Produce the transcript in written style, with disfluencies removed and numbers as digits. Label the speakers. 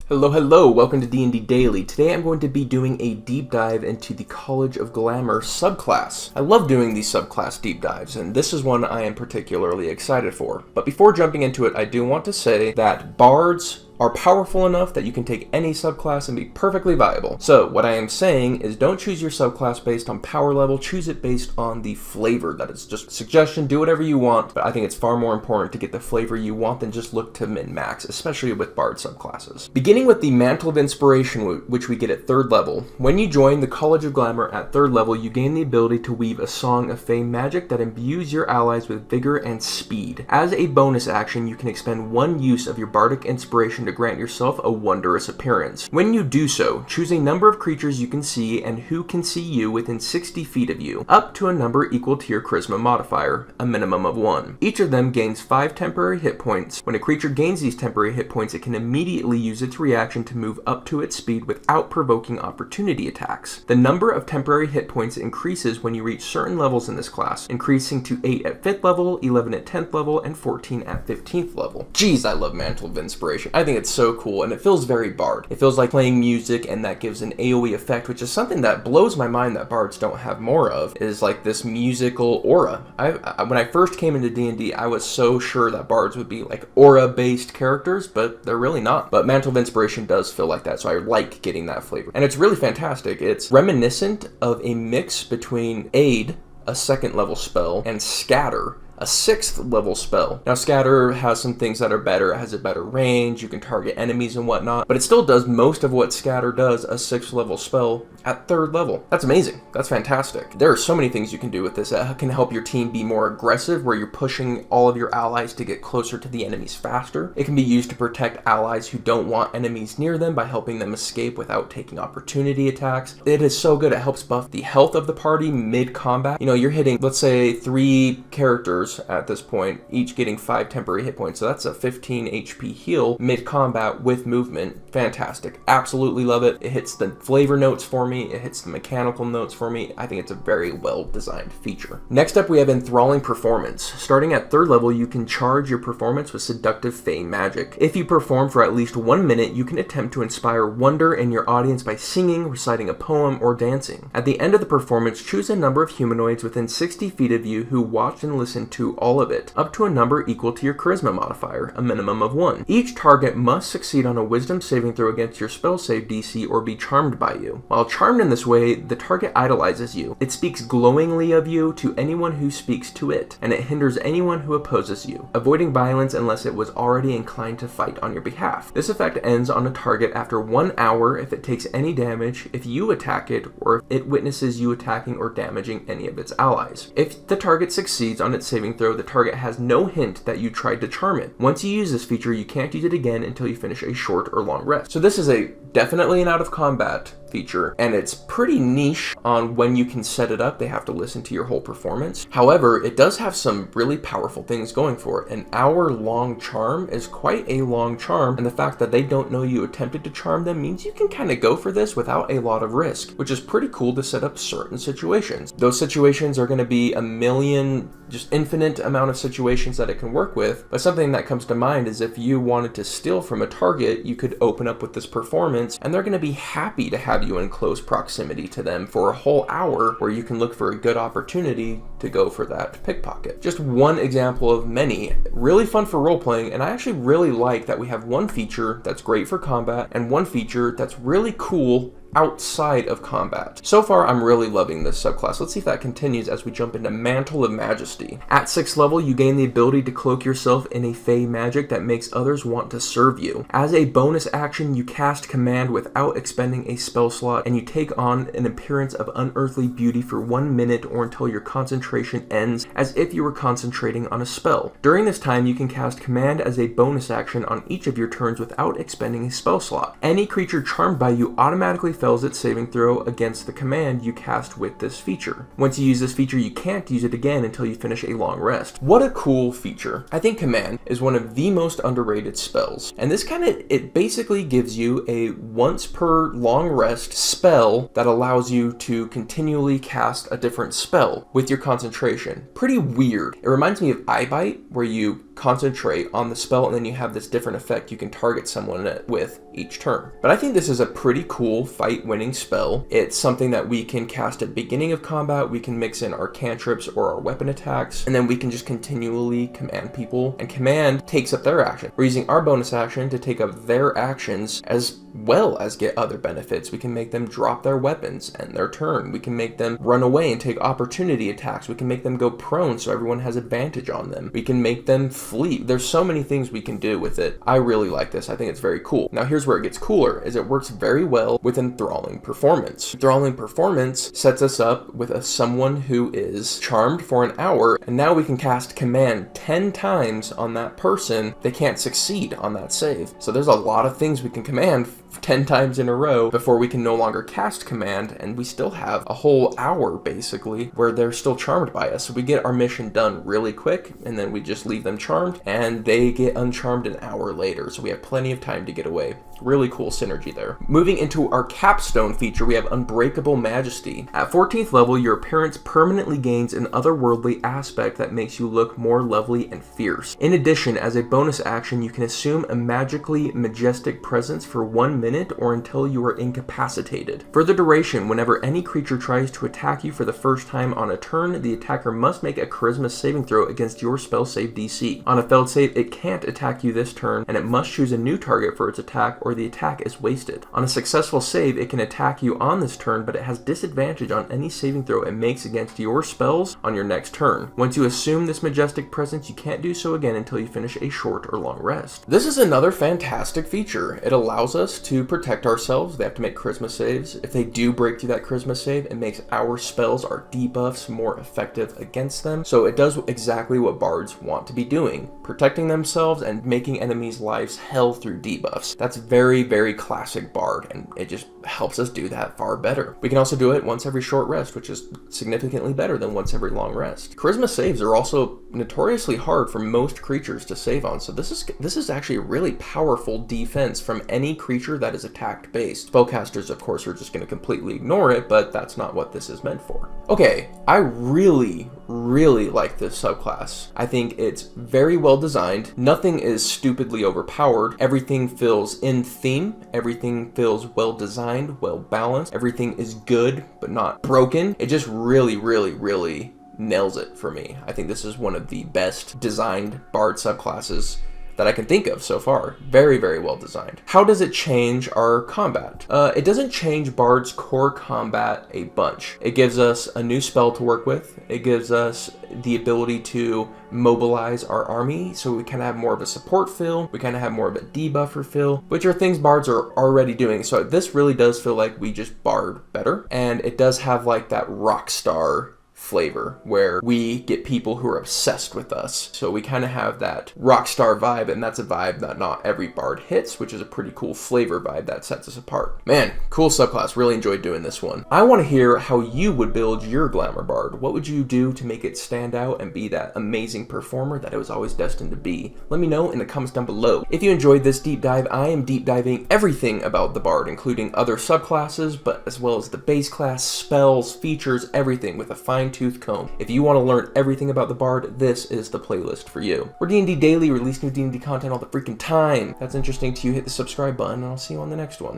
Speaker 1: Hello, welcome to D&D Daily. Today I'm going to be doing a deep dive into the College of Glamour subclass. I love doing these subclass deep dives, and this is one I am particularly excited for. But before jumping into it, I do want to say that bards are powerful enough that you can take any subclass and be perfectly viable. So what I am saying is don't choose your subclass based on power level, choose it based on the flavor. That is just a suggestion, do whatever you want, but I think it's far more important to get the flavor you want than just look to min-max, especially with bard subclasses. Beginning with the Mantle of Inspiration, which we get at 3rd level. When you join the College of Glamour at 3rd level, you gain the ability to weave a song of fey magic that imbues your allies with vigor and speed. As a bonus action, you can expend one use of your bardic inspiration to grant yourself a wondrous appearance. When you do so, choose a number of creatures you can see and who can see you within 60 feet of you, up to a number equal to your charisma modifier, a minimum of 1. Each of them gains 5 temporary hit points. When a creature gains these temporary hit points, it can immediately use its reaction to move up to its speed without provoking opportunity attacks. The number of temporary hit points increases when you reach certain levels in this class, increasing to 8 at 5th level, 11 at 10th level, and 14 at 15th level. Jeez, I love Mantle of Inspiration. I think it's so cool, and it feels very bard. It feels like playing music, and that gives an AoE effect, which is something that blows my mind that bards don't have more of, is like this musical aura. When I first came into D&D, I was so sure that bards would be like aura-based characters, but they're really not. But Mantle of Inspiration does feel like that, so I like getting that flavor. And it's really fantastic. It's reminiscent of a mix between Aid, a 2nd level spell, and Scatter, a 6th level spell. Now Scatter has some things that are better. It has a better range, you can target enemies and whatnot, but it still does most of what Scatter does, a 6th level spell, at 3rd level. That's amazing. That's fantastic. There are so many things you can do with this that can help your team be more aggressive, where you're pushing all of your allies to get closer to the enemies faster. It can be used to protect allies who don't want enemies near them by helping them escape without taking opportunity attacks. It is so good. It helps buff the health of the party mid-combat. You know, you're hitting, let's say, 3 characters at this point, each getting 5 temporary hit points, so that's a 15 HP heal mid-combat with movement. Fantastic. Absolutely love it. It hits the flavor notes for me, it hits the mechanical notes for me. I think it's a very well-designed feature. Next up, we have Enthralling Performance. Starting at 3rd level, you can charge your performance with Seductive Fey Magic. If you perform for at least 1 minute, you can attempt to inspire wonder in your audience by singing, reciting a poem, or dancing. At the end of the performance, choose a number of humanoids within 60 feet of you who watched and listened to all of it, up to a number equal to your charisma modifier, a minimum of 1. Each target must succeed on a wisdom saving throw against your spell save DC or be charmed by you. While charmed in this way, the target idolizes you. It speaks glowingly of you to anyone who speaks to it, and it hinders anyone who opposes you, avoiding violence unless it was already inclined to fight on your behalf. This effect ends on a target after 1 hour if it takes any damage, if you attack it, or if it witnesses you attacking or damaging any of its allies. If the target succeeds on its saving throw, the target has no hint that you tried to charm it. Once you use this feature, you can't use it again until you finish a short or long rest. So this is definitely an out of combat feature, and it's pretty niche on when you can set it up. They have to listen to your whole performance. However, it does have some really powerful things going for it. An hour-long charm is quite a long charm, and the fact that they don't know you attempted to charm them means you can kind of go for this without a lot of risk, which is pretty cool to set up certain situations. Those situations are going to be a million, just infinite amount of situations that it can work with, but something that comes to mind is if you wanted to steal from a target, you could open up with this performance, and they're going to be happy to have you in close proximity to them for a whole hour, where you can look for a good opportunity to go for that pickpocket. Just one example of many. Really fun for role-playing, and I actually really like that we have one feature that's great for combat and one feature that's really cool outside of combat. So far, I'm really loving this subclass. Let's see if that continues as we jump into Mantle of Majesty. At 6th level, you gain the ability to cloak yourself in a fey magic that makes others want to serve you. As a bonus action, you cast Command without expending a spell slot, and you take on an appearance of unearthly beauty for 1 minute or until your concentration ends, as if you were concentrating on a spell. During this time, you can cast Command as a bonus action on each of your turns without expending a spell slot. Any creature charmed by you automatically fails its saving throw against the command you cast with this feature. Once you use this feature, you can't use it again until you finish a long rest. What a cool feature. I think Command is one of the most underrated spells, and this it basically gives you a once per long rest spell that allows you to continually cast a different spell with your concentration. Pretty weird. It reminds me of Eyebite, where you concentrate on the spell, and then you have this different effect you can target someone with each turn. But I think this is a pretty cool fight-winning spell. It's something that we can cast at beginning of combat, we can mix in our cantrips or our weapon attacks, and then we can just continually command people, and command takes up their action. We're using our bonus action to take up their actions as well as get other benefits. We can make them drop their weapons and their turn. We can make them run away and take opportunity attacks. We can make them go prone so everyone has advantage on them. We can make them flee. There's so many things we can do with it. I really like this. I think it's very cool. Now here's where it gets cooler, is it works very well with Enthralling Performance. Enthralling Performance sets us up with someone who is charmed for an hour, and now we can cast command 10 times on that person. They can't succeed on that save. So there's a lot of things we can command 10 times in a row before we can no longer cast command, and we still have a whole hour basically where they're still charmed by us. So we get our mission done really quick, and then we just leave them charmed, and they get uncharmed an hour later, so we have plenty of time to get away. Really cool synergy there. Moving into our capstone feature, we have Unbreakable Majesty. At 14th level, your appearance permanently gains an otherworldly aspect that makes you look more lovely and fierce. In addition, as a bonus action, you can assume a magically majestic presence for 1 minute or until you are incapacitated. For the duration, whenever any creature tries to attack you for the first time on a turn, the attacker must make a charisma saving throw against your spell save DC. On a failed save, it can't attack you this turn, and it must choose a new target for its attack, or the attack is wasted. On a successful save, it can attack you on this turn, but it has disadvantage on any saving throw it makes against your spells on your next turn. Once you assume this majestic presence, you can't do so again until you finish a short or long rest. This is another fantastic feature. It allows us to protect ourselves. They have to make charisma saves. If they do break through that charisma save, it makes our spells, our debuffs, more effective against them. So it does exactly what bards want to be doing, protecting themselves and making enemies' lives hell through debuffs. That's very, very classic bard, and it just helps us do that far better. We can also do it once every short rest, which is significantly better than once every long rest. Charisma saves are also notoriously hard for most creatures to save on, so this is actually a really powerful defense from any creature that is attack based. Spellcasters, of course, are just going to completely ignore it, but that's not what this is meant for. Okay, I really like this subclass. I think it's very well designed. Nothing is stupidly overpowered. Everything feels in theme. Everything feels well designed, well balanced. Everything is good, but not broken. It just really nails it for me. I think this is one of the best designed bard subclasses that I can think of so far. Very well designed. How does it change our combat? It doesn't change Bard's core combat a bunch. It gives us a new spell to work with. It gives us the ability to mobilize our army, so we kind of have more of a support feel. We kind of have more of a debuffer feel, which are things bards are already doing. So this really does feel like we just bard better, and it does have like that rock star flavor where we get people who are obsessed with us. So we kind of have that rock star vibe, and that's a vibe that not every bard hits, which is a pretty cool flavor vibe that sets us apart. Man, cool subclass. Really enjoyed doing this one. I want to hear how you would build your Glamour Bard. What would you do to make it stand out and be that amazing performer that it was always destined to be? Let me know in the comments down below. If you enjoyed this deep dive, I am deep diving everything about the Bard, including other subclasses, but as well as the base class, spells, features, everything with a fine-tooth comb. If you want to learn everything about the Bard, this is the playlist for you. We're D&D Daily, release new D&D content all the freaking time. If that's interesting to you, hit the subscribe button, and I'll see you on the next one.